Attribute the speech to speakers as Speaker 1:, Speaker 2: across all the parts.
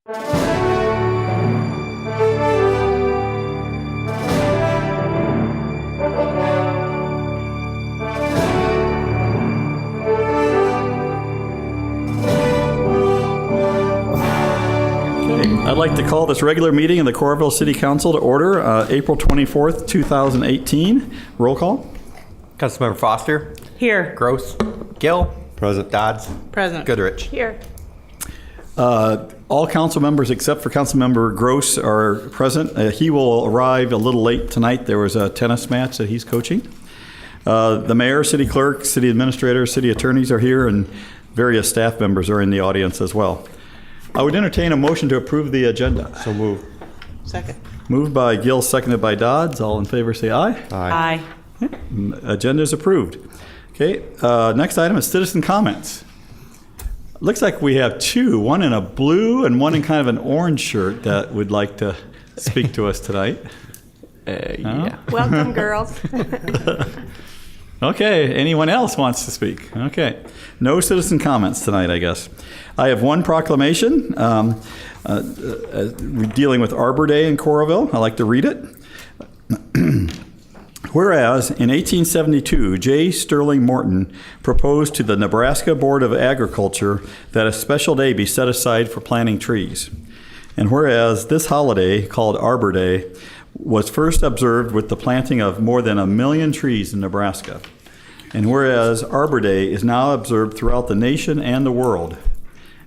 Speaker 1: I'd like to call this regular meeting of the Coralville City Council to order, April 24th, 2018. Roll call.
Speaker 2: Councilmember Foster.
Speaker 3: Here.
Speaker 2: Gross. Gill. Present. Dodds.
Speaker 3: Present.
Speaker 2: Goodrich.
Speaker 3: Here.
Speaker 1: All council members except for Councilmember Gross are present. He will arrive a little late tonight. There was a tennis match that he's coaching. The mayor, city clerk, city administrator, city attorneys are here, and various staff members are in the audience as well. I would entertain a motion to approve the agenda.
Speaker 2: So move.
Speaker 3: Second.
Speaker 1: Moved by Gill, seconded by Dodds. All in favor say aye.
Speaker 3: Aye.
Speaker 1: Agenda is approved. Okay, next item is citizen comments. Looks like we have two, one in a blue and one in kind of an orange shirt that would like to speak to us tonight.
Speaker 2: Yeah.
Speaker 3: Welcome, girls.
Speaker 1: Okay, anyone else wants to speak? Okay, no citizen comments tonight, I guess. I have one proclamation dealing with Arbor Day in Coralville. I'd like to read it. Whereas in 1872, J. Sterling Morton proposed to the Nebraska Board of Agriculture that a special day be set aside for planting trees. And whereas this holiday, called Arbor Day, was first observed with the planting of more than 1 million trees in Nebraska. And whereas Arbor Day is now observed throughout the nation and the world.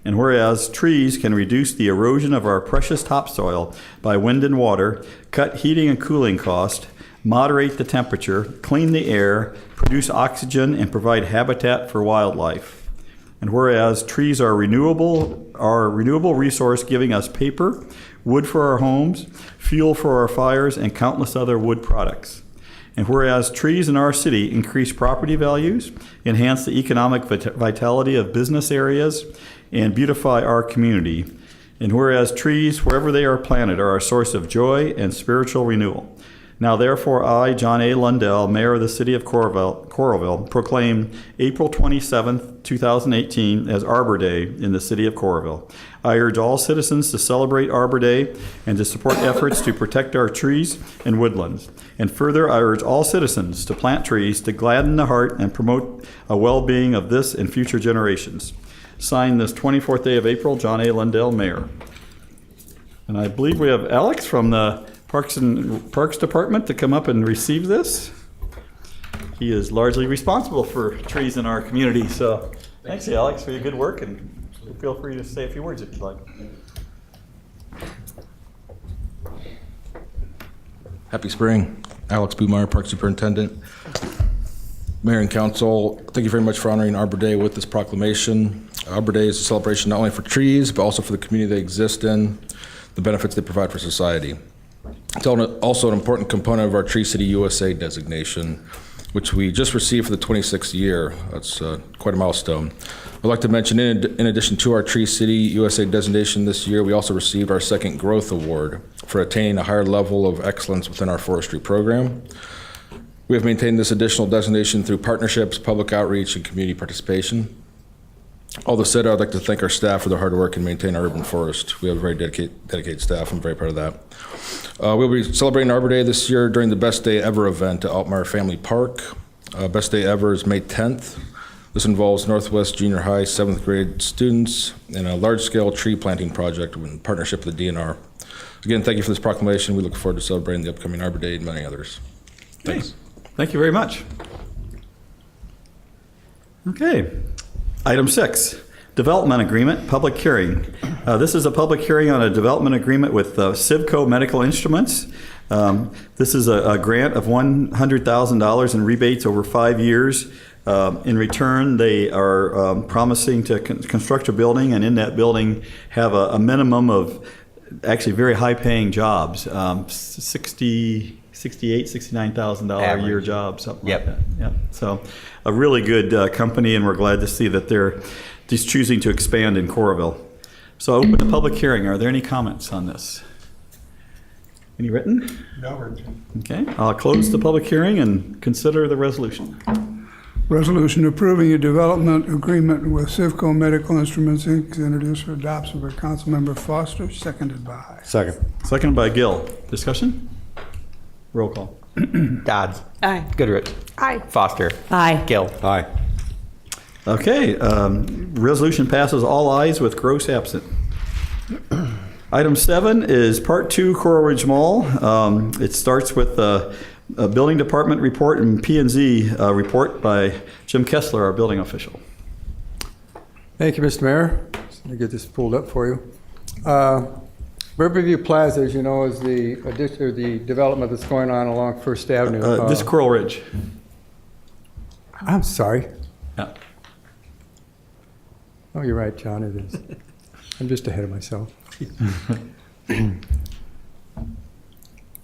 Speaker 1: And whereas trees can reduce the erosion of our precious topsoil by wind and water, cut heating and cooling costs, moderate the temperature, clean the air, produce oxygen, and provide habitat for wildlife. And whereas trees are a renewable resource, giving us paper, wood for our homes, fuel for our fires, and countless other wood products. And whereas trees in our city increase property values, enhance the economic vitality of business areas, and beautify our community. And whereas trees, wherever they are planted, are a source of joy and spiritual renewal. Now therefore I, John A. Lundell, Mayor of the City of Coralville, proclaim April 27th, 2018 as Arbor Day in the City of Coralville. I urge all citizens to celebrate Arbor Day and to support efforts to protect our trees and woodlands. And further, I urge all citizens to plant trees to gladden the heart and promote a well-being of this and future generations. Signed this 24th day of April, John A. Lundell, Mayor. And I believe we have Alex from the Parks Department to come up and receive this. He is largely responsible for trees in our community. So thanks, Alex, for your good work, and feel free to say a few words if you'd like.
Speaker 4: Happy spring. Alex Bumar, Park Superintendent. Mayor and Council, thank you very much for honoring Arbor Day with this proclamation. Arbor Day is a celebration not only for trees, but also for the community they exist in, the benefits they provide for society. It's also an important component of our Tree City USA designation, which we just received for the 26th year. That's quite a milestone. I'd like to mention, in addition to our Tree City USA designation this year, we also received our second Growth Award for attaining a higher level of excellence within our forestry program. We have maintained this additional designation through partnerships, public outreach, and community participation. All this said, I'd like to thank our staff for their hard work in maintaining our urban forest. We have a very dedicated staff. I'm very proud of that. We'll be celebrating Arbor Day this year during the Best Day Ever event at Altmar Family Park. Best Day Ever is May 10th. This involves Northwest Junior High 7th grade students in a large-scale tree planting project in partnership with the DNR. Again, thank you for this proclamation. We look forward to celebrating the upcoming Arbor Day and many others. Thanks.
Speaker 1: Thank you very much. Okay. Item 6, development agreement, public hearing. This is a public hearing on a development agreement with Civco Medical Instruments. This is a grant of $100,000 in rebates over 5 years. In return, they are promising to construct a building, and in that building have a minimum of actually very high-paying jobs, $68,000, $69,000 a year job, something like that. Yep. So a really good company, and we're glad to see that they're just choosing to expand in Coralville. So I'll open the public hearing. Are there any comments on this? Any written?
Speaker 2: No written.
Speaker 1: Okay. I'll close the public hearing and consider the resolution.
Speaker 3: Resolution approving a development agreement with Fiscal Medical Instruments, Inc. is introduced for adoption by Councilmember Foster, seconded by.
Speaker 5: Second.
Speaker 1: Seconded by Gill. Discussion? Roll call.
Speaker 2: Dodds.
Speaker 6: Aye.
Speaker 2: Goodrich.
Speaker 6: Aye.
Speaker 2: Foster.
Speaker 6: Aye.
Speaker 2: Gill.
Speaker 5: Aye.
Speaker 1: Okay, resolution passes all ayes with Gross absent. Item 7 is Part 2 Coral Ridge Mall. It starts with a building department report and P&Z report by Jim Kessler, our building official.
Speaker 7: Thank you, Mr. Mayor. Let me get this pulled up for you. Riverview Plaza, as you know, is the addition or the development that's going on along First Avenue.
Speaker 1: This Coral Ridge.
Speaker 7: I'm sorry.
Speaker 1: Yeah.
Speaker 7: Oh, you're right, John, it is. I'm just ahead of myself.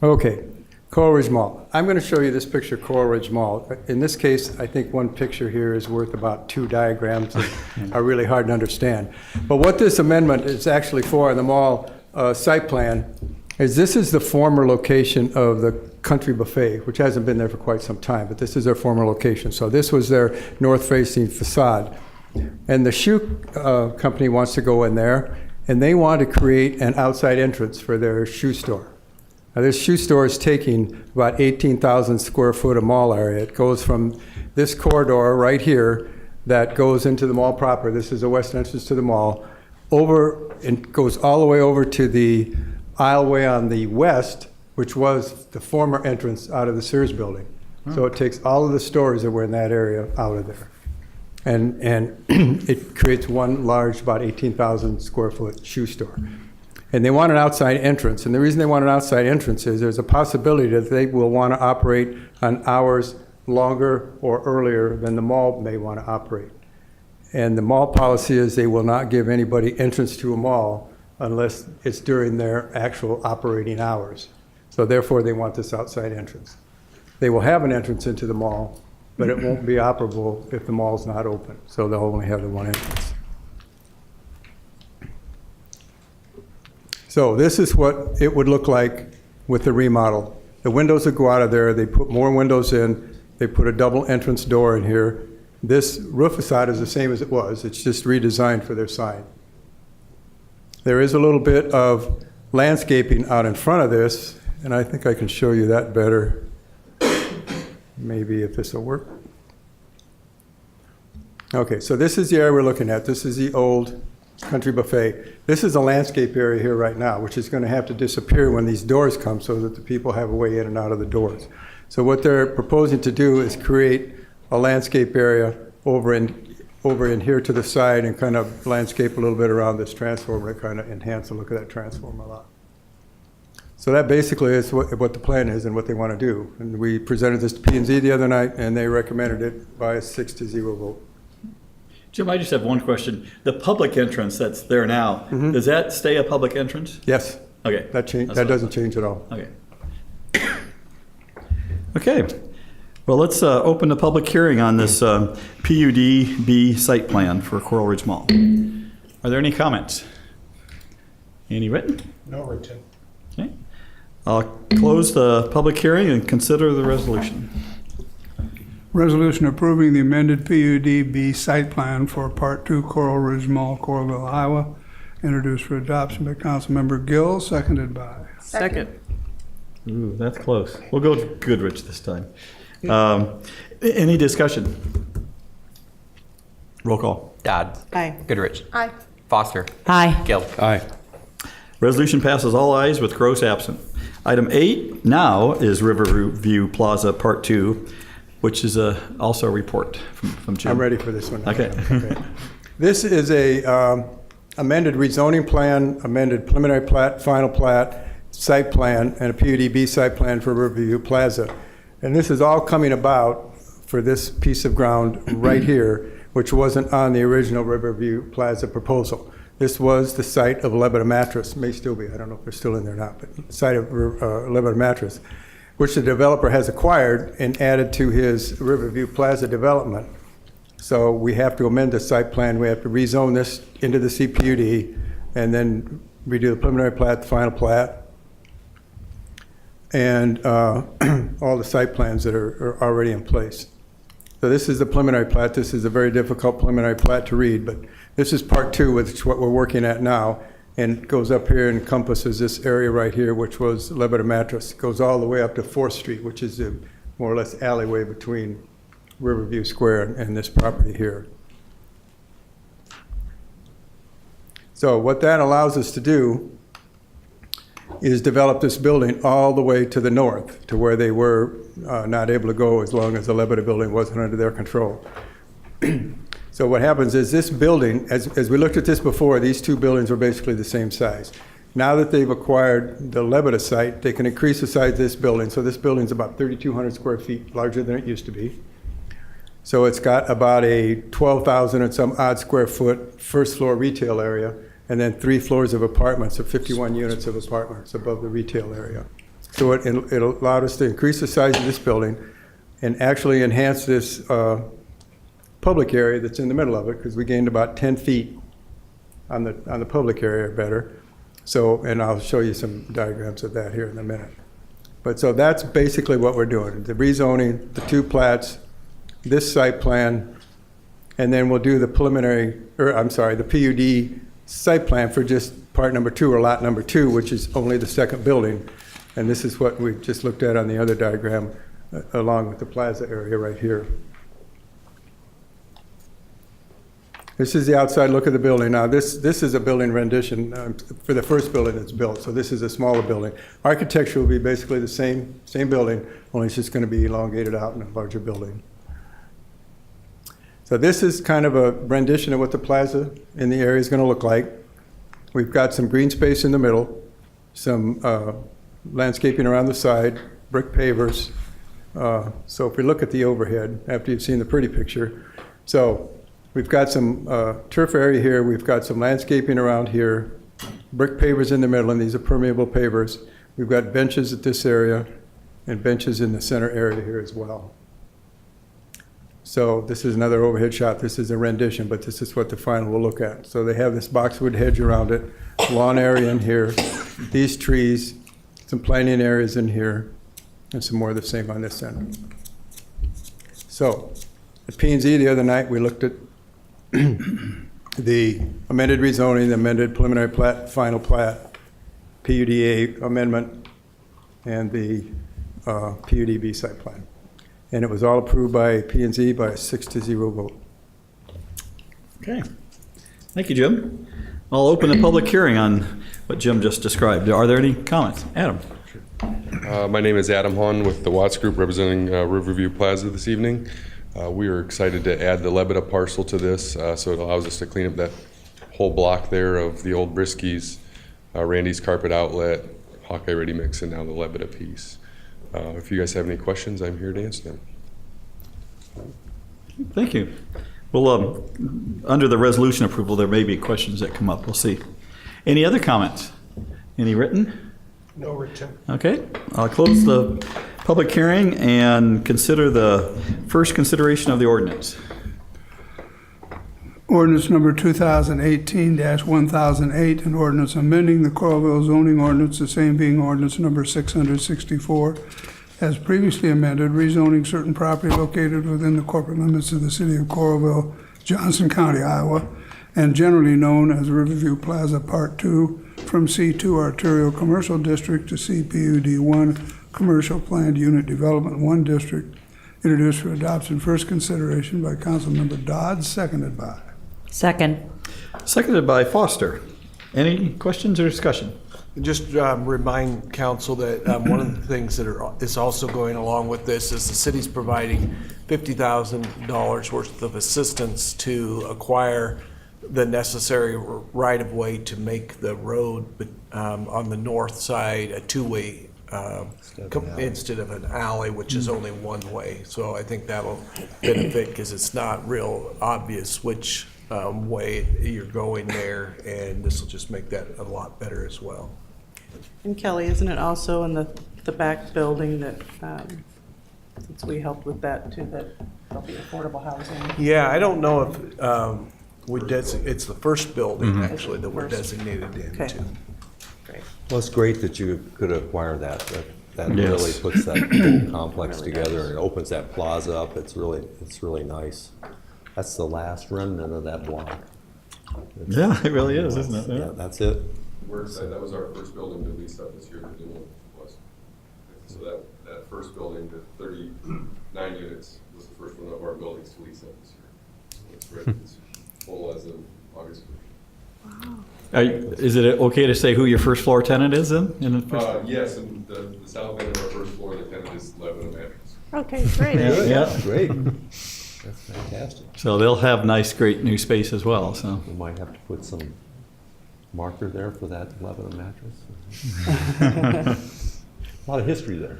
Speaker 7: Okay, Coral Ridge Mall. I'm going to show you this picture, Coral Ridge Mall. In this case, I think one picture here is worth about 2 diagrams that are really hard to understand. But what this amendment is actually for in the mall site plan is this is the former location of the Country Buffet, which hasn't been there for quite some time, but this is their former location. So this was their north-facing facade. And the shoe company wants to go in there, and they want to create an outside entrance for their shoe store. Now, this shoe store is taking about 18,000 square foot of mall area. It goes from this corridor right here that goes into the mall proper. This is the west entrance to the mall. Over and goes all the way over to the aisleway on the west, which was the former entrance out of the Sears building. So it takes all of the stores that were in that area out of there. And it creates one large, about 18,000 square foot shoe store. And they want an outside entrance. And the reason they want an outside entrance is there's a possibility that they will want to operate on hours longer or earlier than the mall may want to operate. And the mall policy is they will not give anybody entrance to a mall unless it's during their actual operating hours. So therefore, they want this outside entrance. They will have an entrance into the mall, but it won't be operable if the mall's not open. So they'll only have the one entrance. So this is what it would look like with the remodel. The windows that go out of there, they put more windows in. They put a double entrance door in here. This roof facade is the same as it was. It's just redesigned for their sign. There is a little bit of landscaping out in front of this, and I think I can show you that better. Maybe if this will work. Okay, so this is the area we're looking at. This is the old Country Buffet. This is a landscape area here right now, which is going to have to disappear when these doors come so that the people have a way in and out of the doors. So what they're proposing to do is create a landscape area over in here to the side and kind of landscape a little bit around this transformer to kind of enhance the look of that transformer a lot. So that basically is what the plan is and what they want to do. And we presented this to P&Z the other night, and they recommended it by a 6-0 vote.
Speaker 1: Jim, I just have one question. The public entrance that's there now, does that stay a public entrance?
Speaker 7: Yes.
Speaker 1: Okay.
Speaker 7: That doesn't change at all.
Speaker 1: Okay. Okay. Well, let's open the public hearing on this PUD-B site plan for Coral Ridge Mall. Are there any comments? Any written?
Speaker 5: No written.
Speaker 1: Okay. I'll close the public hearing and consider the resolution.
Speaker 3: Resolution approving the amended PUD-B site plan for Part 2 Coral Ridge Mall, Coralville, Iowa, introduced for adoption by Councilmember Gill, seconded by.
Speaker 6: Second.
Speaker 1: Ooh, that's close. We'll go to Goodrich this time. Any discussion? Roll call.
Speaker 2: Dodds.
Speaker 6: Aye.
Speaker 2: Goodrich.
Speaker 6: Aye.
Speaker 2: Foster.
Speaker 6: Aye.
Speaker 2: Gill.
Speaker 5: Aye.
Speaker 1: Resolution passes all ayes with Gross absent. Item 8 now is Riverview Plaza Part 2, which is also a report from Jim.
Speaker 7: I'm ready for this one.
Speaker 1: Okay.
Speaker 7: This is a amended rezoning plan, amended preliminary plat, final plat, site plan, and a PUD-B site plan for Riverview Plaza. And this is all coming about for this piece of ground right here, which wasn't on the original Riverview Plaza proposal. This was the site of Lebanon Mattress, may still be, I don't know if they're still in there or not, but the site of Lebanon Mattress, which the developer has acquired and added to his Riverview Plaza development. So we have to amend the site plan. We have to rezone this into the CPUD and then redo the preliminary plat, the final plat, and all the site plans that are already in place. So this is the preliminary plat. This is a very difficult preliminary plat to read, but this is part 2, which is what we're working at now, and goes up here and encompasses this area right here, which was Lebanon Mattress. It goes all the way up to 4th Street, which is the more or less alleyway between Riverview Square and this property here. So what that allows us to do is develop this building all the way to the north, to where they were not able to go as long as the Lebanon building wasn't under their control. So what happens is this building, as we looked at this before, these two buildings were basically the same size. Now that they've acquired the Lebanon site, they can increase the size of this building. So this building's about 3,200 square feet larger than it used to be. So it's got about a 12,000 and some odd square foot first floor retail area, and then 3 floors of apartments, or 51 units of apartments above the retail area. So it allowed us to increase the size of this building and actually enhance this public area that's in the middle of it, because we gained about 10 feet on the public area better. So, and I'll show you some diagrams of that here in a minute. But so that's basically what we're doing, the rezoning, the 2 plats, this site plan, and then we'll do the the PUD site plan for just part number 2, or lot number 2, which is only the second building. And this is what we just looked at on the other diagram, along with the plaza area right here. This is the outside look of the building. Now, this is a building rendition for the first building that's built, so this is a smaller building. Architecture will be basically the same building, only it's just going to be elongated out in a larger building. So this is kind of a rendition of what the plaza in the area is going to look like. We've got some green space in the middle, some landscaping around the side, brick pavers. So if we look at the overhead, after you've seen the pretty picture, so we've got some turf area here, we've got some landscaping around here, brick pavers in the middle, and these are permeable pavers. We've got benches at this area and benches in the center area here as well. So this is another overhead shot. This is a rendition, but this is what the final will look at. So they have this boxwood hedge around it, lawn area in here, these trees, some planting areas in here, and some more of the same on this end. So at P&Z the other night, we looked at the amended rezoning, the amended preliminary plat, final plat, PUDA amendment, and the PUDB site plan. And it was all approved by P&Z by a 6-0 vote.
Speaker 1: Okay. Thank you, Jim. I'll open a public hearing on what Jim just described. Are there any comments? Adam?
Speaker 5: My name is Adam Hahn with the Watts Group, representing Riverview Plaza this evening. We are excited to add the Lebeda parcel to this, so it allows us to clean up that whole block there of the old Briskies, Randy's Carpet Outlet, Hawkeye Ready Mix, and now the Lebeda piece. If you guys have any questions, I'm here to answer them.
Speaker 1: Thank you. Well, under the resolution approval, there may be questions that come up. We'll see. Any other comments? Any written?
Speaker 2: No written.
Speaker 1: Okay. I'll close the public hearing and consider the first consideration of the ordinance.
Speaker 3: Ordinance number 2018-1008, an ordinance amending the Coralville zoning ordinance, the same being ordinance number 664, as previously amended, rezoning certain property located within the corporate limits of the city of Coralville, Johnson County, Iowa, and generally known as Riverview Plaza Part 2, from C2 Arterial Commercial District to CPUD 1 Commercial Planned Unit Development 1 District, introduced for adoption first consideration by Councilmember Dodds, seconded by.
Speaker 6: Second.
Speaker 1: Seconded by Foster. Any questions or discussion?
Speaker 8: Just remind council that one of the things that is also going along with this is the city's providing $50,000 worth of assistance to acquire the necessary right-of-way to make the road on the north side a two-way instead of an alley, which is only one way. So I think that'll benefit because it's not real obvious which way you're going there, and this will just make that a lot better as well.
Speaker 9: And Kelly, isn't it also in the back building that, since we helped with that too, that there'll be affordable housing?
Speaker 8: Yeah, I don't know if it's the first building actually that we're designated
Speaker 9: Okay.
Speaker 8: into.
Speaker 9: Great.
Speaker 2: Well, it's great that you could acquire that.
Speaker 6: that
Speaker 1: Yes.
Speaker 6: really puts that whole complex together and opens that plaza up. It's really nice. That's the last remnant of that block.
Speaker 1: Yeah, it really is, isn't it?
Speaker 6: Yeah, that's it.
Speaker 5: We're excited. That was our first building to lease up this year. The new one was. So that first building, the 39 units, was the first one of our buildings to lease up this year. It's ready. It's full as of August 1st.
Speaker 1: Is it okay to say who your first floor tenant is then? In the first-
Speaker 5: Yes, and the south end of our first floor, the tenant is Lebanon Mattress.
Speaker 9: Okay, great.
Speaker 1: Yeah.
Speaker 6: Great. That's fantastic.
Speaker 1: So they'll have nice, great new space as well, so.
Speaker 6: We might have to put some marker there for that Lebanon mattress. A lot of history there.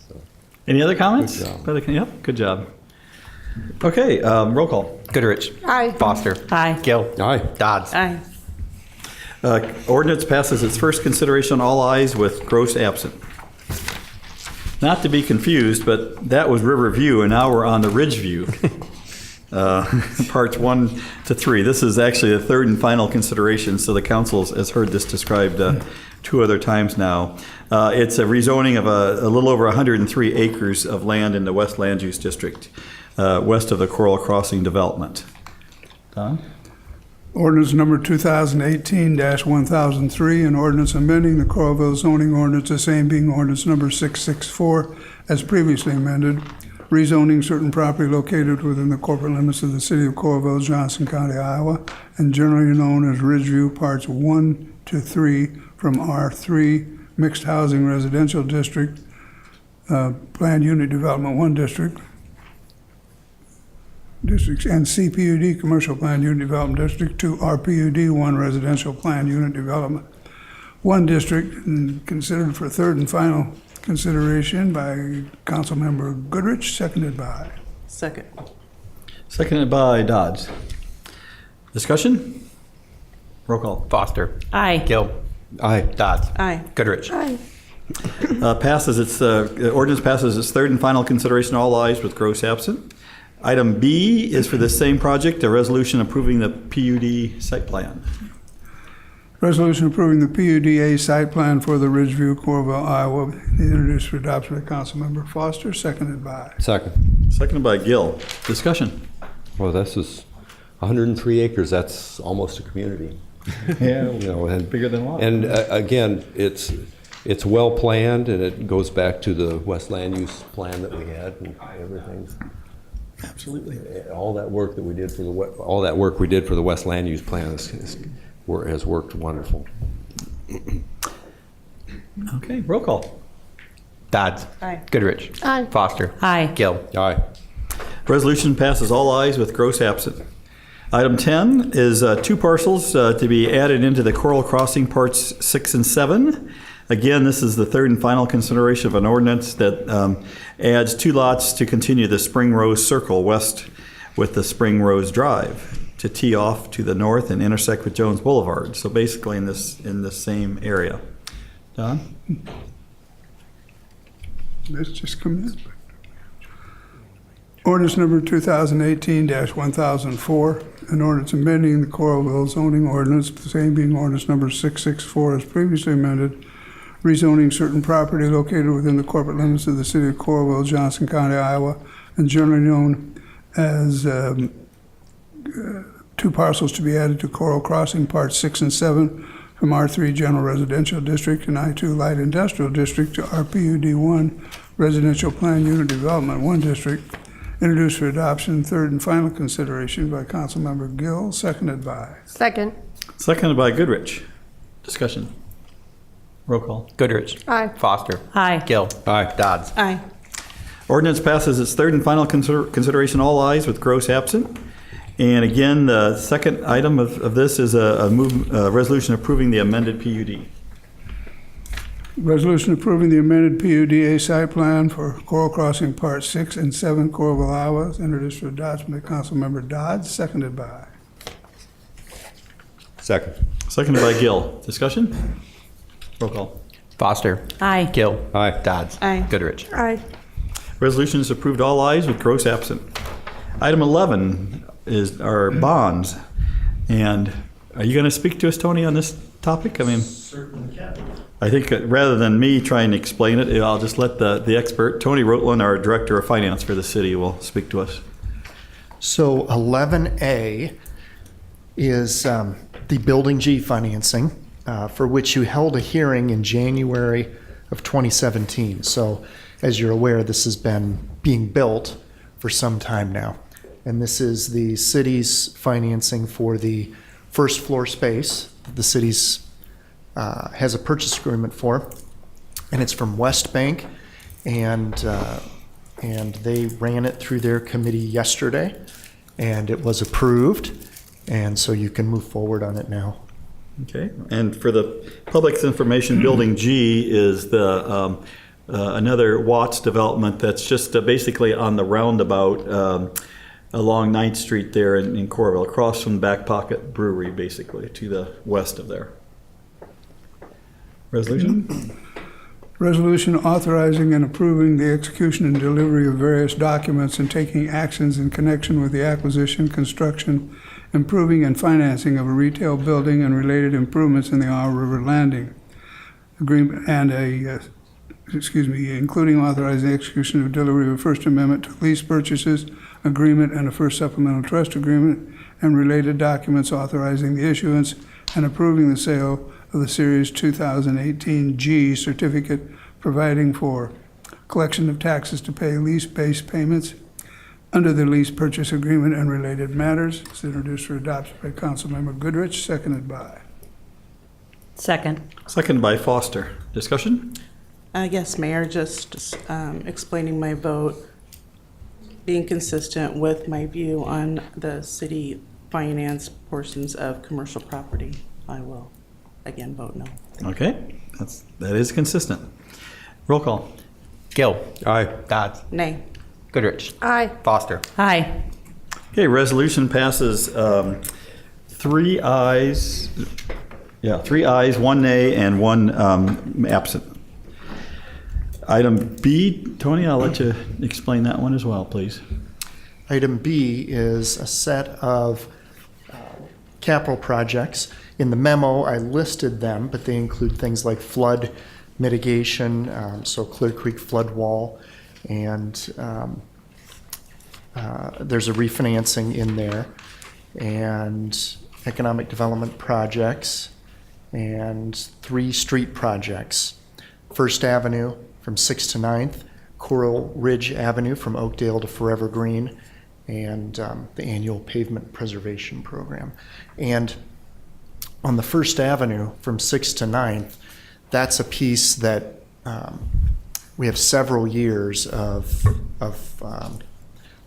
Speaker 6: So,
Speaker 1: Any other comments?
Speaker 6: Good job.
Speaker 1: Yep, good job. Okay, roll call.
Speaker 2: Goodrich.
Speaker 9: Aye.
Speaker 2: Foster.
Speaker 9: Aye.
Speaker 2: Gill.
Speaker 6: Aye.
Speaker 2: Dodds.
Speaker 9: Aye.
Speaker 1: Ordinance passes its first consideration, all ayes with Gross absent. Not to be confused, but that was Riverview, and now we're on the Ridgeview. Parts 1 to 3. This is actually the third and final consideration, so the council has heard this described 2 other times now. It's a rezoning of a little over 103 acres of land in the West Land Use District, west of the Coral Crossing development. Don?
Speaker 3: Ordinance number 2018-1003, an ordinance amending the Coralville zoning ordinance, the same being ordinance number 664 as previously amended, rezoning certain property located within the corporate limits of the city of Coralville, Johnson County, Iowa, and generally known as Ridgeview, parts 1 to 3 from R3 Mixed Housing Residential District, Planned Unit Development 1 Districts, and CPUD Commercial Planned Unit Development District to RPUD 1 Residential Planned Unit Development 1 District, and considered for third and final consideration by Councilmember Goodrich, seconded by.
Speaker 9: Second.
Speaker 1: Seconded by Dodds. Discussion? Roll call.
Speaker 2: Foster.
Speaker 9: Aye.
Speaker 2: Gill.
Speaker 6: Aye.
Speaker 2: Dodds.
Speaker 9: Aye.
Speaker 2: Goodrich.
Speaker 9: Aye.
Speaker 1: The ordinance passes its third and final consideration, all ayes with Gross absent. Item B is for the same project, a resolution approving the PUD site plan.
Speaker 3: Resolution approving the PUDA site plan for the Ridgeview, Coralville, Iowa, introduced for adoption by Councilmember Foster, seconded by.
Speaker 6: Second.
Speaker 1: Seconded by Gill. Discussion?
Speaker 6: Well, this is 103 acres. That's almost a community.
Speaker 1: Yeah,
Speaker 6: You know, and
Speaker 1: bigger than one.
Speaker 6: And again, it's well planned, and it goes back to the West Land Use Plan that we had and everything.
Speaker 1: Absolutely.
Speaker 6: All that work that we did for the West Land Use Plan has worked wonderful.
Speaker 1: Okay, roll call.
Speaker 2: Dodds.
Speaker 9: Aye.
Speaker 2: Goodrich.
Speaker 9: Aye.
Speaker 2: Foster.
Speaker 9: Aye.
Speaker 2: Gill.
Speaker 6: Aye.
Speaker 1: Resolution passes all ayes with Gross absent. Item 10 is 2 parcels to be added into the Coral Crossing parts 6 and 7. Again, this is the third and final consideration of an ordinance that adds 2 lots to continue the Spring Rose Circle west with the Spring Rose Drive to tee off to the north and intersect with Jones Boulevard. So basically in the same area. Don?
Speaker 3: Let's just come in. Ordinance number 2018-1004, an ordinance amending the Coralville zoning ordinance, the same being ordinance number 664 as previously amended, rezoning certain property located within the corporate limits of the city of Coralville, Johnson County, Iowa, and generally known as 2 parcels to be added to Coral Crossing, parts 6 and 7, from R3 General Residential District and I2 Light Industrial District to RPUD 1 Residential Plan Unit Development 1 District, introduced for adoption, third and final consideration by Councilmember Gill, seconded by.
Speaker 10: Second.
Speaker 1: Seconded by Goodrich. Discussion. Roll call.
Speaker 2: Goodrich.
Speaker 10: Aye.
Speaker 2: Foster.
Speaker 9: Aye.
Speaker 2: Gill.
Speaker 6: Aye.
Speaker 2: Dodds.
Speaker 9: Aye.
Speaker 1: Ordinance passes its third and final consideration, all ayes with Gross absent. And again, the second item of this is a resolution approving the amended PUD.
Speaker 3: Resolution approving the amended PUDA site plan for Coral Crossing Part 6 and 7, Coralville, Iowa, introduced for adoption by Councilmember Dodds, seconded by.
Speaker 6: Second.
Speaker 1: Seconded by Gill. Discussion? Roll call.
Speaker 2: Foster.
Speaker 9: Aye.
Speaker 2: Gill.
Speaker 6: Aye.
Speaker 2: Dodds.
Speaker 9: Aye.
Speaker 2: Goodrich.
Speaker 10: Aye.
Speaker 1: Resolution is approved, all ayes with Gross absent. Item 11 is our bonds. And are you going to speak to us, Tony, on this topic? I mean,
Speaker 11: Certainly can.
Speaker 1: I think rather than me trying to explain it, I'll just let the expert, Tony Rotland, our Director of Finance for the city, will speak to us.
Speaker 10: So 11A is the Building G financing, for which you held a hearing in January of 2017. So as you're aware, this has been being built for some time now. And this is the city's financing for the first floor space that the city's has a purchase agreement for. And it's from West Bank, and they ran it through their committee yesterday, and it was approved, and so you can move forward on it now.
Speaker 1: Okay, and for the public's information, Building G is the another Watts development that's just basically on the roundabout along 9th Street there in Coralville, across from Back Pocket Brewery, basically, to the west of there. Resolution?
Speaker 3: Resolution authorizing and approving the execution and delivery of various documents and taking actions in connection with the acquisition, construction, improving, and financing of a retail building and related improvements in the Arbor River Landing agreement, and including authorizing the execution of delivery of a First Amendment to lease purchases agreement and a First Supplemental Trust Agreement and related documents authorizing the issuance and approving the sale of the Series 2018 G certificate, providing for collection of taxes to pay lease-based payments under the lease purchase agreement and related matters. It's introduced for adoption by Councilmember Goodrich, seconded by.
Speaker 11: Second.
Speaker 1: Seconded by Foster. Discussion?
Speaker 9: Yes, Mayor, just explaining my vote, being consistent with my view on the city finance portions of commercial property. I will again vote no.
Speaker 1: Okay, that is consistent. Roll call.
Speaker 2: Gill.
Speaker 6: Aye.
Speaker 2: Dodds.
Speaker 9: Nay.
Speaker 2: Goodrich.
Speaker 11: Aye.
Speaker 2: Foster.
Speaker 11: Aye.
Speaker 1: Okay, resolution passes 3 ayes, 1 nay, and 1 absent. Item B, Tony, I'll let you explain that one as well, please.
Speaker 10: Item B is a set of capital projects. In the memo, I listed them, but they include things like flood mitigation, so Clear Creek flood wall, and there's a refinancing in there, and economic development projects, and 3 street projects. First Avenue from 6th to 9th, Coral Ridge Avenue from Oakdale to Forever Green, and the annual pavement preservation program. And on the First Avenue from 6th to 9th, that's a piece that we have several years of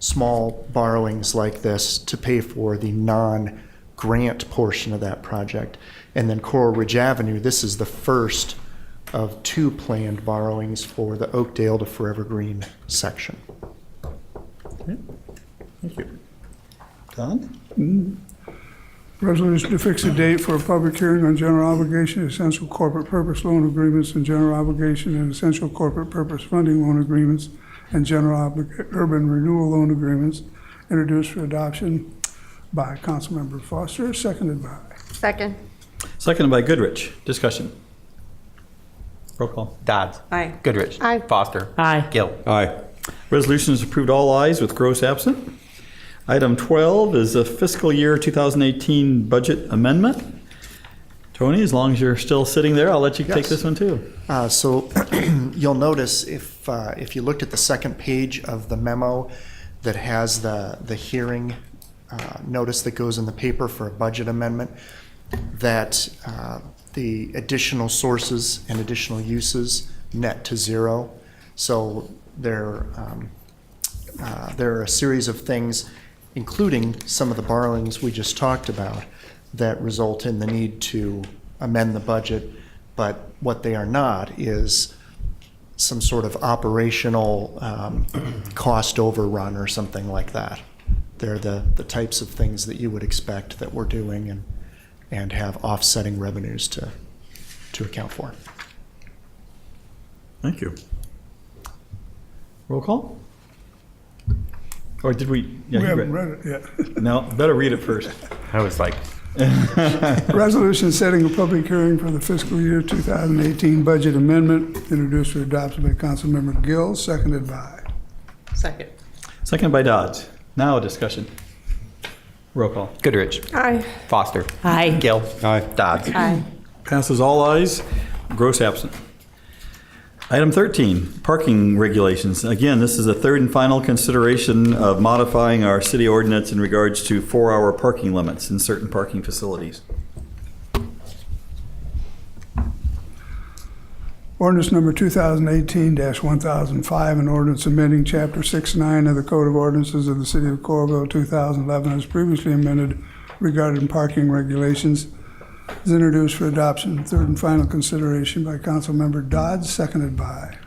Speaker 10: small borrowings like this to pay for the non-grant portion of that project. And then Coral Ridge Avenue, this is the first of 2 planned borrowings for the Oakdale to Forever Green section.
Speaker 1: Okay. Thank you. Don?
Speaker 3: Resolution to fix a date for a public hearing on general obligation, essential corporate purpose loan agreements, and general obligation and essential corporate purpose funding loan agreements, and general urban renewal loan agreements, introduced for adoption by Councilmember Foster, seconded by.
Speaker 11: Second.
Speaker 1: Seconded by Goodrich. Discussion. Roll call.
Speaker 2: Dodds.
Speaker 9: Aye.
Speaker 2: Goodrich.
Speaker 11: Aye.
Speaker 2: Foster.
Speaker 11: Aye.
Speaker 2: Gill.
Speaker 6: Aye.
Speaker 1: Resolution is approved all ayes with Gross absent. Item 12 is a fiscal year 2018 budget amendment. Tony, as long as you're still sitting there, I'll let you take
Speaker 10: Yes.
Speaker 1: this one too.
Speaker 10: So you'll notice if you looked at the second page of the memo that has the hearing notice that goes in the paper for a budget amendment, that the additional sources and additional uses net to 0. So there are a series of things, including some of the borrowings we just talked about, that result in the need to amend the budget, but what they are not is some sort of operational cost overrun or something like that. They're the types of things that you would expect that we're doing and have offsetting revenues to account for.
Speaker 1: Thank you. Roll call? Or did we? Yeah,
Speaker 3: We
Speaker 1: you
Speaker 3: haven't
Speaker 1: read.
Speaker 3: read it yet.
Speaker 1: No, better read it first.
Speaker 2: I was like,
Speaker 3: Resolution setting a public hearing for the fiscal year 2018 budget amendment, introduced for adoption by Councilmember Gill, seconded by.
Speaker 9: Second.
Speaker 1: Seconded by Dodds. Now discussion. Roll call.
Speaker 2: Goodrich.
Speaker 11: Aye.
Speaker 2: Foster.
Speaker 11: Aye.
Speaker 2: Gill.
Speaker 6: Aye.
Speaker 2: Dodds.
Speaker 11: Aye.
Speaker 1: Passes all ayes. Gross absent. Item 13, parking regulations. Again, this is a third and final consideration of modifying our city ordinance in regards to 4-hour parking limits in certain parking facilities.
Speaker 3: Ordinance number 2018-1005, an ordinance amending Chapter 6-9 of the Code of Ordinances of the City of Coralville, 2011, as previously amended regarding parking regulations, is introduced for adoption. Third and final consideration by Councilmember Dodds, seconded by.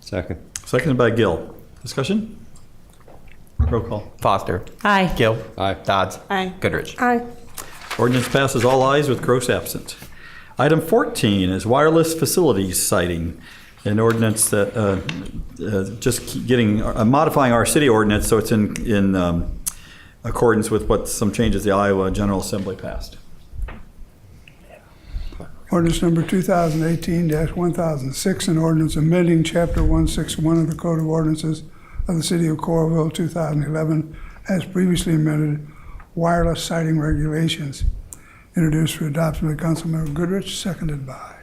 Speaker 6: Second.
Speaker 1: Seconded by Gill. Discussion? Roll call.
Speaker 2: Foster.
Speaker 11: Aye.
Speaker 2: Gill.
Speaker 6: Aye.
Speaker 2: Dodds.
Speaker 9: Aye.
Speaker 2: Goodrich.
Speaker 11: Aye.
Speaker 1: Ordinance passes all ayes with gross absent. Item 14 is wireless facilities siting, an ordinance that just getting modifying our city ordinance so it's in accordance with what some changes the Iowa General Assembly passed.
Speaker 3: Ordinance number 2018-1006, an ordinance amending Chapter 161 of the Code of Ordinances of the City of Coralville, 2011, as previously amended, wireless siting regulations, introduced for adoption by Councilmember Goodrich, seconded by.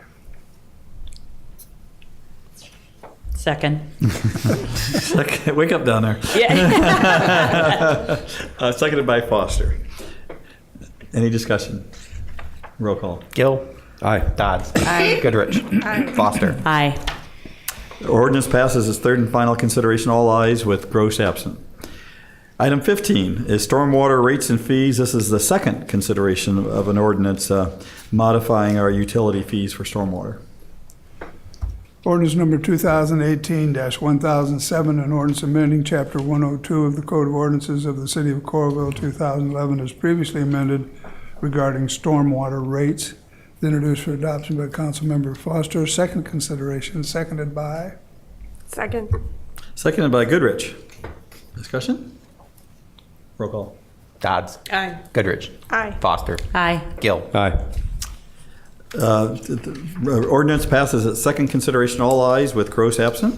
Speaker 11: Second.
Speaker 1: Wake up down there.
Speaker 11: Yeah.
Speaker 1: Seconded by Foster. Any discussion? Roll call.
Speaker 2: Gill.
Speaker 6: Aye.
Speaker 2: Dodds.
Speaker 9: Aye.
Speaker 2: Goodrich. Foster.
Speaker 11: Aye.
Speaker 1: Ordinance passes as third and final consideration, all ayes with gross absent. Item 15 is stormwater rates and fees. This is the second consideration of an ordinance modifying our utility fees for stormwater.
Speaker 3: Ordinance number 2018-1007, an ordinance amending Chapter 102 of the Code of Ordinances of the City of Coralville, 2011, as previously amended regarding stormwater rates, introduced for adoption by Councilmember Foster. Second consideration, seconded by.
Speaker 11: Second.
Speaker 1: Seconded by Goodrich. Discussion? Roll call.
Speaker 2: Dodds.
Speaker 9: Aye.
Speaker 2: Goodrich.
Speaker 11: Aye.
Speaker 2: Foster.
Speaker 11: Aye.
Speaker 2: Gill.
Speaker 6: Aye.
Speaker 1: Ordinance passes at second consideration, all ayes with gross absent.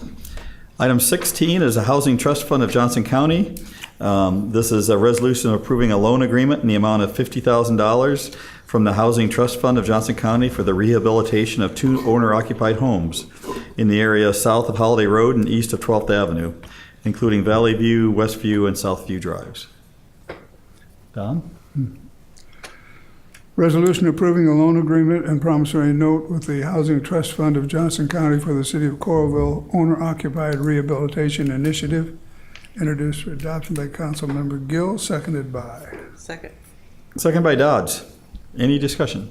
Speaker 1: Item 16 is a housing trust fund of Johnson County. This is a resolution approving a loan agreement in the amount of $50,000 from the Housing Trust Fund of Johnson County for the rehabilitation of 2 owner-occupied homes in the area south of Holiday Road and east of 12th Avenue, including Valley View, Westview, and Southview Drives. Don?
Speaker 3: Resolution approving a loan agreement and promissory note with the Housing Trust Fund of Johnson County for the City of Coralville Owner-Occupied Rehabilitation Initiative, introduced for adoption by Councilmember Gill, seconded by.
Speaker 9: Second.
Speaker 1: Second by Dodds. Any discussion?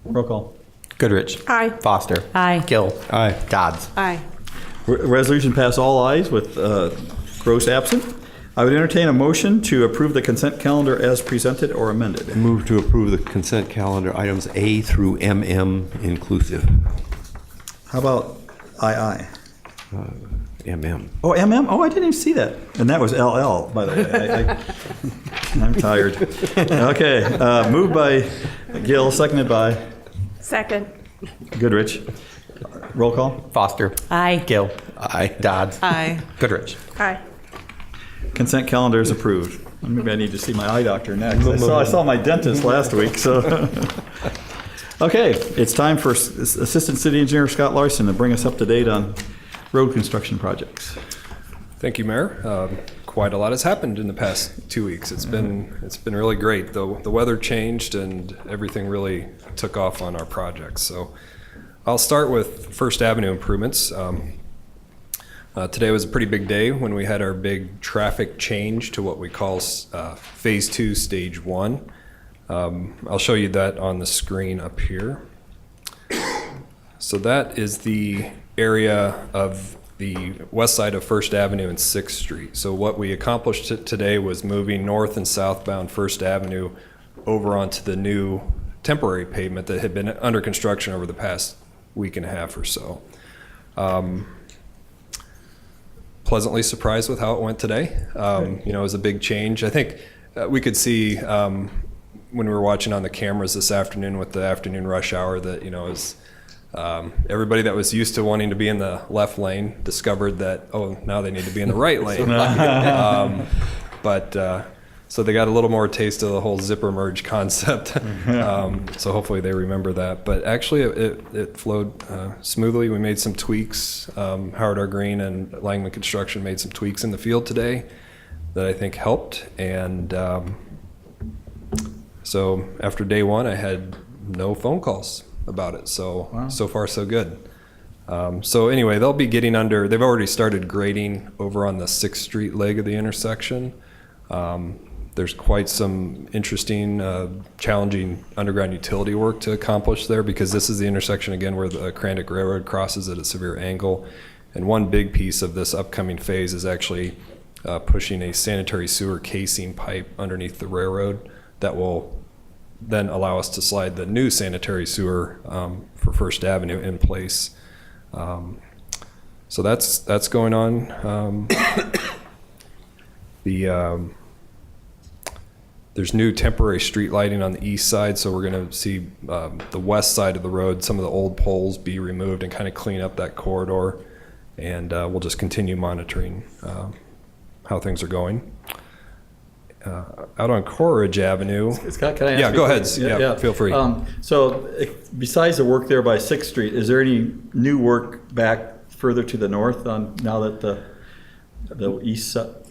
Speaker 1: Roll call.
Speaker 2: Goodrich.
Speaker 11: Aye.
Speaker 2: Foster.
Speaker 11: Aye.
Speaker 2: Gill.
Speaker 6: Aye.
Speaker 2: Dodds.
Speaker 9: Aye.
Speaker 1: Resolution pass all ayes with gross absent. I would entertain a motion to approve the consent calendar as presented or amended.
Speaker 6: Move to approve the consent calendar, items A through MM inclusive.
Speaker 1: How about II?
Speaker 6: MM.
Speaker 1: Oh, MM? Oh, I didn't even see that. And that was LL, by the way. I'm tired. Okay, moved by Gill, seconded by
Speaker 11: Second.
Speaker 1: Goodrich. Roll call.
Speaker 2: Foster.
Speaker 11: Aye.
Speaker 2: Gill.
Speaker 6: Aye.
Speaker 2: Dodds.
Speaker 9: Aye.
Speaker 2: Goodrich.
Speaker 11: Aye.
Speaker 1: Consent calendar is approved. Maybe I need to see my eye doctor next. I saw my dentist last week, so. Okay, it's time for Assistant City Engineer Scott Larson to bring us up to date on road construction projects.
Speaker 12: Thank you, Mayor. Quite a lot has happened in the past 2 weeks. It's been really great. The weather changed and everything really took off on our projects. So I'll start with First Avenue improvements. Today was a pretty big day when we had our big traffic change to what we call Phase 2, Stage 1. I'll show you that on the screen up here. So that is the area of the west side of First Avenue and 6th Street. So what we accomplished today was moving north and southbound First Avenue over onto the new temporary pavement that had been under construction over the past week and a half or so. Pleasantly surprised with how it went today. It was a big change. I think we could see when we were watching on the cameras this afternoon with the afternoon rush hour that, everybody that was used to wanting to be in the left lane discovered that, now they need to be in the right lane. So they got a little more taste of the whole zipper merge concept. So hopefully they remember that. But actually it flowed smoothly. We made some tweaks. Howard R. Green and Langman Construction made some tweaks in the field today that I think helped. And so after day one, I had no phone calls about it. So, So far so good. So anyway, they'll be getting under, they've already started grading over on the 6th Street leg of the intersection. There's quite some interesting, challenging underground utility work to accomplish there because this is the intersection again where the Crandic Railroad crosses at a severe angle. And one big piece of this upcoming phase is actually pushing a sanitary sewer casing pipe underneath the railroad that will then allow us to slide the new sanitary sewer for First Avenue in place. So that's going on. There's new temporary street lighting on the east side, so we're going to see the west side of the road, some of the old poles be removed and kind of clean up that corridor. And we'll just continue monitoring how things are going. Out on Coleridge Avenue.
Speaker 1: Scott, can I ask
Speaker 12: Yeah,
Speaker 1: you-
Speaker 12: go ahead. Yeah, feel free.
Speaker 1: Besides the work there by 6th Street, is there any new work back further to the north on now that the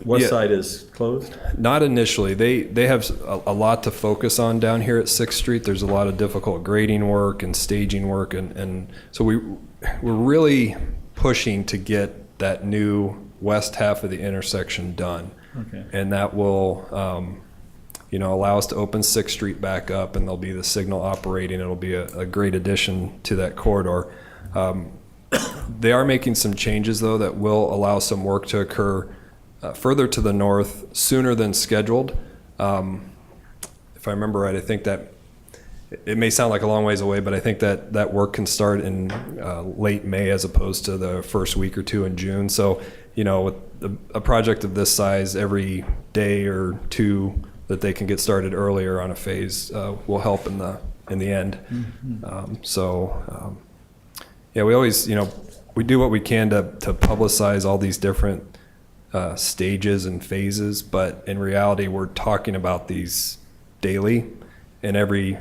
Speaker 1: west side is closed?
Speaker 12: Not initially. They have a lot to focus on down here at 6th Street. There's a lot of difficult grading work and staging work, and so we're really pushing to get that new west half of the intersection done.
Speaker 1: Okay.
Speaker 12: And that will allow us to open 6th Street back up, and there'll be the signal operating. It'll be a great addition to that corridor. They are making some changes, though, that will allow some work to occur further to the north sooner than scheduled. If I remember right, I think that it may sound like a long ways away, but I think that work can start in late May as opposed to the first week or two in June. So, with a project of this size, every day or two that they can get started earlier on a phase will help in the end. Mm-hmm. We always, we do what we can to publicize all these different stages and phases, but in reality, we're talking about these daily in every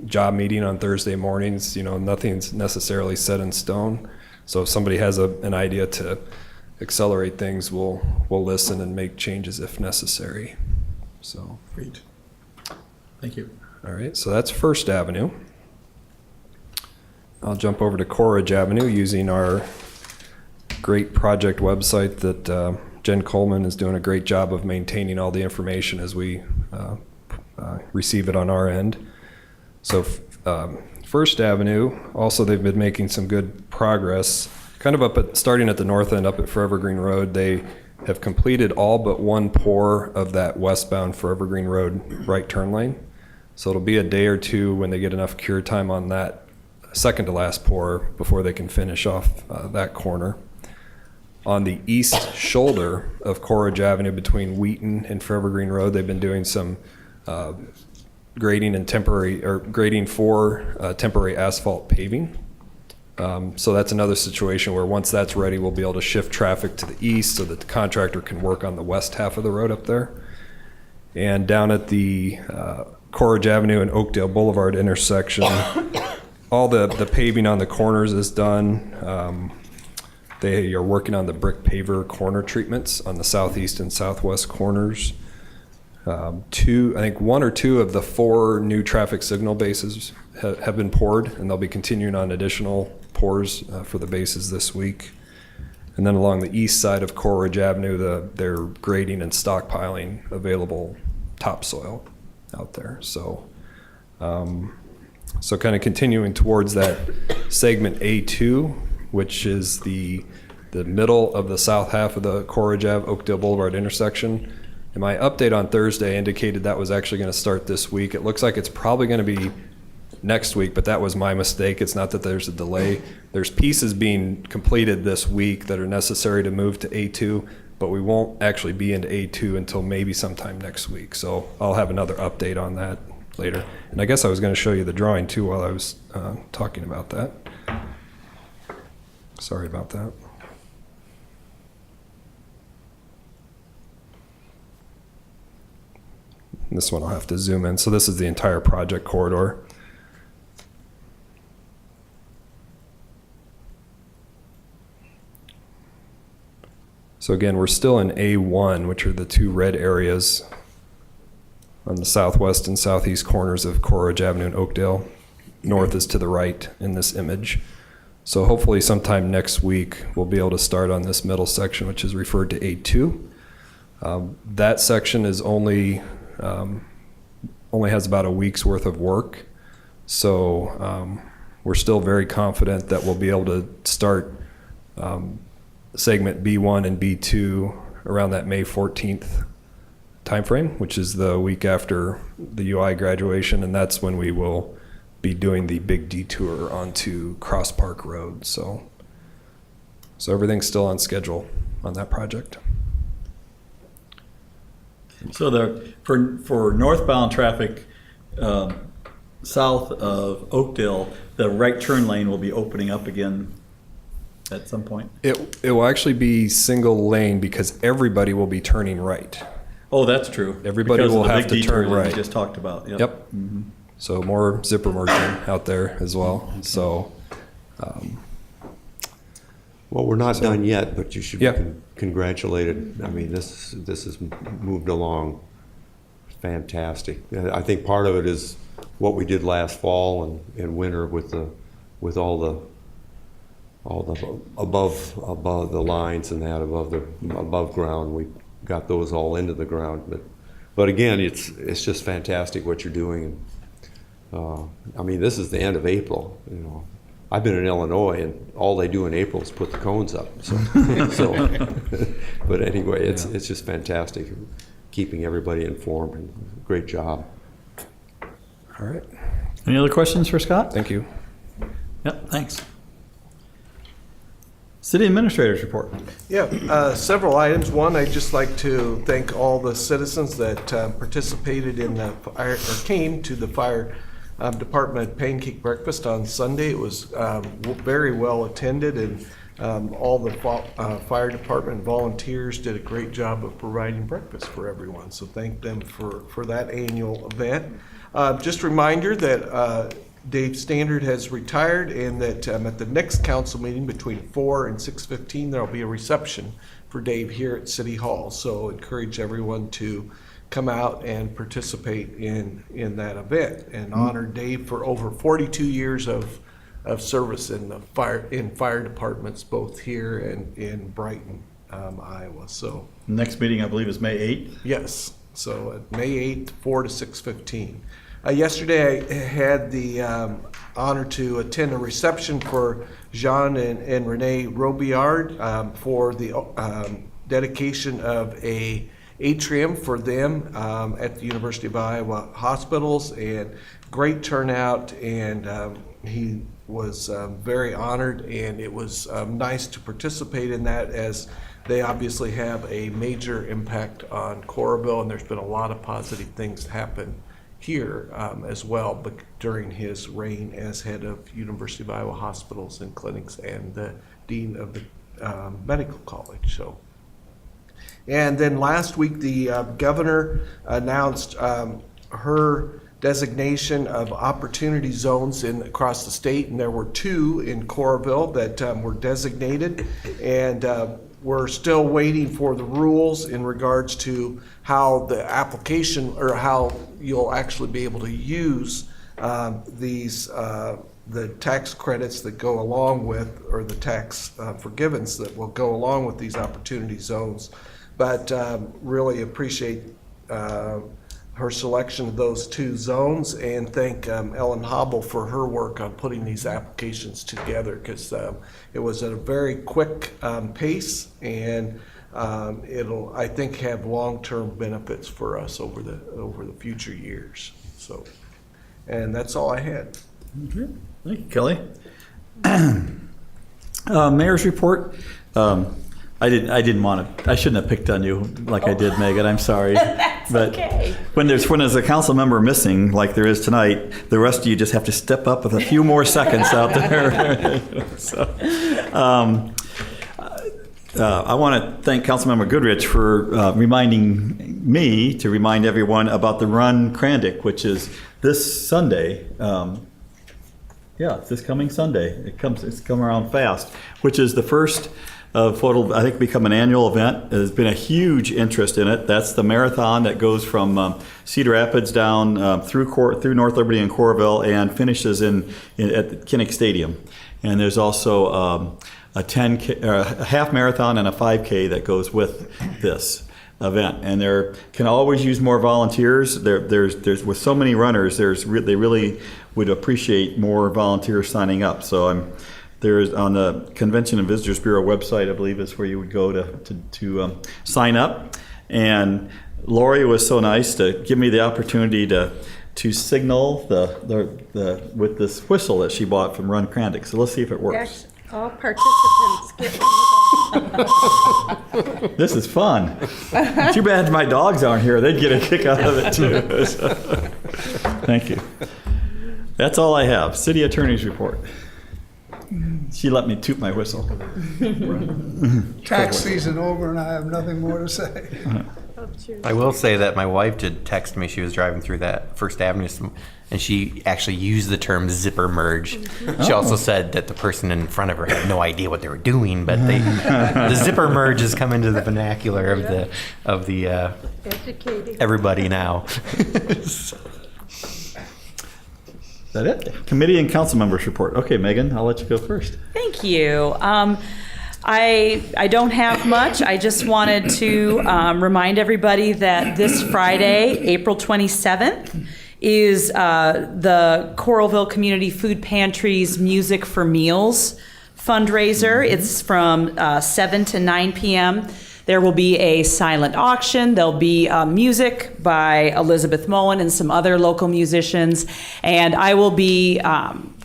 Speaker 12: job meeting on Thursday mornings. Nothing's necessarily set in stone. So if somebody has an idea to accelerate things, we'll listen and make changes if necessary. So
Speaker 1: Great. Thank you.
Speaker 12: all right, so that's First Avenue. I'll jump over to Coleridge Avenue using our great project website that Jen Coleman is doing a great job of maintaining all the information as we receive it on our end. So First Avenue, also they've been making some good progress. Kind of starting at the north end up at Forever Green Road, they have completed all but one pour of that westbound Forever Green Road right turn lane. So it'll be a day or two when they get enough cure time on that second to last pour before they can finish off that corner. On the east shoulder of Coleridge Avenue between Wheaton and Forever Green Road, they've been doing some grading for temporary asphalt paving. So that's another situation where once that's ready, we'll be able to shift traffic to the east so that the contractor can work on the west half of the road up there. And down at the Coleridge Avenue and Oakdale Boulevard intersection, all the paving on the corners is done. They are working on the brick paver corner treatments on the southeast and southwest corners. I think one or two of the 4 new traffic signal bases have been poured, and they'll be continuing on additional pours for the bases this week. And then along the east side of Coleridge Avenue, they're grading and stockpiling available topsoil out there. So kind of continuing towards that segment A2, which is the middle of the south half of the Coleridge Ave Oakdale Boulevard intersection. And my update on Thursday indicated that was actually going to start this week. It looks like it's probably going to be next week, but that was my mistake. It's not that there's a delay. There's pieces being completed this week that are necessary to move to A2, but we won't actually be into A2 until maybe sometime next week. So I'll have another update on that later. And I guess I was going to show you the drawing too while I was talking about that. Sorry about that. This one I'll have to zoom in. So this is the entire project corridor. So again, we're still in A1, which are the two red areas on the southwest and southeast corners of Coleridge Avenue and Oakdale. North is to the right in this image. So hopefully sometime next week, we'll be able to start on this middle section, which is referred to A2. That section is only has about a week's worth of work. So we're still very confident that we'll be able to start segment B1 and B2 around that May 14th timeframe, which is the week after the UI graduation, and that's when we will be doing the big detour onto Cross Park Road. So everything's still on schedule on that project.
Speaker 1: So for northbound traffic south of Oakdale, the right turn lane will be opening up again at some point?
Speaker 12: It will actually be single lane because everybody will be turning right.
Speaker 1: Oh, that's true.
Speaker 12: Everybody
Speaker 1: Because of
Speaker 12: will
Speaker 1: the
Speaker 12: have
Speaker 1: big
Speaker 12: to
Speaker 1: detour
Speaker 12: turn
Speaker 1: that
Speaker 12: right.
Speaker 1: you just talked about. Yep.
Speaker 12: Yep. So more zipper merging out there as well. So
Speaker 6: Well, we're not done yet, but you should be
Speaker 12: Yeah.
Speaker 6: congratulated. I mean, this has moved along fantastic. I think part of it is what we did last fall and winter with all the above the lines and that above ground. We got those all into the ground, but again, it's just fantastic what you're doing. I mean, this is the end of April. You know, I've been in Illinois, and all they do in April is put the cones up. So, but anyway, it's just fantastic, keeping everybody informed. And great job.
Speaker 12: all right.
Speaker 1: Any other questions for Scott?
Speaker 12: Thank you.
Speaker 1: Yep, thanks. City Administrator's report.
Speaker 8: Yeah, several items. One, I'd just like to thank all the citizens that participated in the fire, or came to the fire department pancake breakfast on Sunday. It was very well attended, and all the fire department volunteers did a great job of providing breakfast for everyone. So thank them for that annual event. Just a reminder that Dave Standard has retired, and that at the next council meeting between 4 and 6:15, there'll be a reception for Dave here at City Hall. So encourage everyone to come out and participate in that event and honor Dave for over 42 years of service in the fire departments, both here and in Brighton, Iowa. So
Speaker 1: Next meeting, I believe, is May 8th.
Speaker 8: yes, so May 8th, 4 to 6:15. Yesterday, I had the honor to attend a reception for Jean and Renee Robillard for the dedication of a atrium for them at the University of Iowa hospitals, and great turnout, and he was very honored, and it was nice to participate in that, as they obviously have a major impact on Coralville, and there's been a lot of positive things happen here as well, but during his reign as head of University of Iowa hospitals and clinics and the dean of the medical college. So, and then last week the governor announced her designation of opportunity zones across the state, and there were 2 in Coralville that were designated, and we're still waiting for the rules in regards to how the application, or how you'll actually be able to use these the tax credits that go along with, or the tax forgivens that will go along with these opportunity zones. But really appreciate her selection of those 2 zones, and thank Ellen Hobble for her work on putting these applications together, because it was at a very quick pace, and it'll, I think, have long-term benefits for us over the future years. So, and that's all I had.
Speaker 1: Thank you, Kelly. Mayor's report. I shouldn't have picked on you like I did, Megan. I'm sorry. But when there's a council member missing, like there is tonight, the rest of you just have to step up with a few more seconds out there. So, I want to thank Councilmember Goodrich for reminding me to remind everyone about the Run Crandic, which is this Sunday. It's this coming Sunday. It's come around fast, which is the first of what'll, I think, become an annual event. There's been a huge interest in it. That's the marathon that goes from Cedar Rapids down through North Liberty and Coralville and finishes at the Kinnick Stadium. And there's also a half marathon and a 5K that goes with this event. And there can always use more volunteers. There's with so many runners, they really would appreciate more volunteers signing up. So there's on the Convention and Visitors Bureau website, I believe, is where you would go to sign up. And Lori was so nice to give me the opportunity to signal with this whistle that she bought from Run Crandic. So let's see if it works.
Speaker 11: All participants get one.
Speaker 1: This is fun. Too bad my dogs aren't here. They'd get a kick out of it too. So, thank you. That's all I have. City Attorney's report. She let me toot my whistle.
Speaker 3: Tax season over and I have nothing more to say.
Speaker 2: I will say that my wife did text me. She was driving through that First Avenue, and she actually used the term zipper merge. She also said that the person in front of her had no idea what they were doing, but the zipper merge has come into the vernacular of the
Speaker 11: Educating.
Speaker 2: everybody now.
Speaker 1: Is that it? Committee and council members report. Okay, Megan, I'll let you go first.
Speaker 11: Thank you. I don't have much. I just wanted to remind everybody that this Friday, April 27th, is the Coralville Community Food Pantry's Music for Meals fundraiser. It's from 7 to 9 p.m. There will be a silent auction. There'll be music by Elizabeth Mullen and some other local musicians. And I will be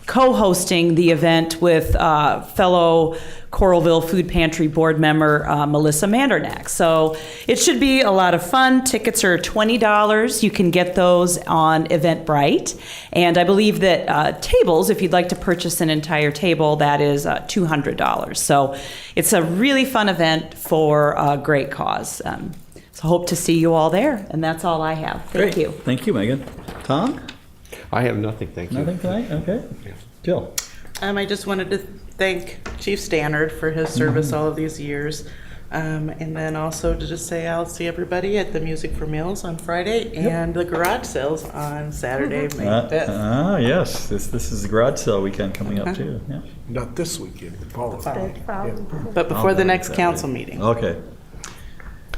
Speaker 11: co-hosting the event with fellow Coralville Food Pantry board member Melissa Mandernack. So it should be a lot of fun. Tickets are $20. You can get those on Eventbrite. And I believe that tables, if you'd like to purchase an entire table, that is $200. So it's a really fun event for a great cause. So hope to see you all there. And that's all I have. Thank you.
Speaker 1: Thank you, Megan. Tom?
Speaker 6: I have nothing, thank you.
Speaker 1: Nothing tonight? Okay. Jill?
Speaker 9: I just wanted to thank Chief Stannard for his service all of these years. And then also to just say I'll see everybody at the Music for Meals on Friday and the garage sales on Saturday, May 5th.
Speaker 1: Yes. This is the garage sale weekend coming up too. Yeah.
Speaker 8: Not this weekend, the following.
Speaker 9: But before the next council meeting.
Speaker 1: Okay.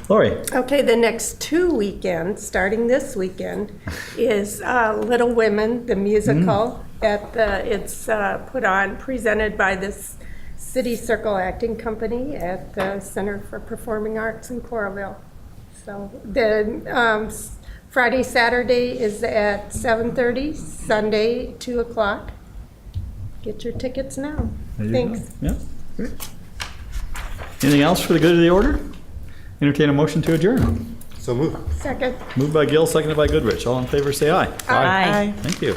Speaker 1: Lori?
Speaker 11: Okay, the next 2 weekends, starting this weekend, is Little Women, the musical. It's put on, presented by this City Circle Acting Company at the Center for Performing Arts in Coralville. So the Friday, Saturday is at 7:30, Sunday 2 o'clock. Get your tickets now. Thanks.
Speaker 1: Go. Yeah. Great. Anything else for the good of the order? Entertain a motion to adjourn.
Speaker 6: So move.
Speaker 11: Second.
Speaker 1: Moved by Gill, seconded by Goodrich. All in favor, say aye.
Speaker 11: Aye.
Speaker 1: Thank you.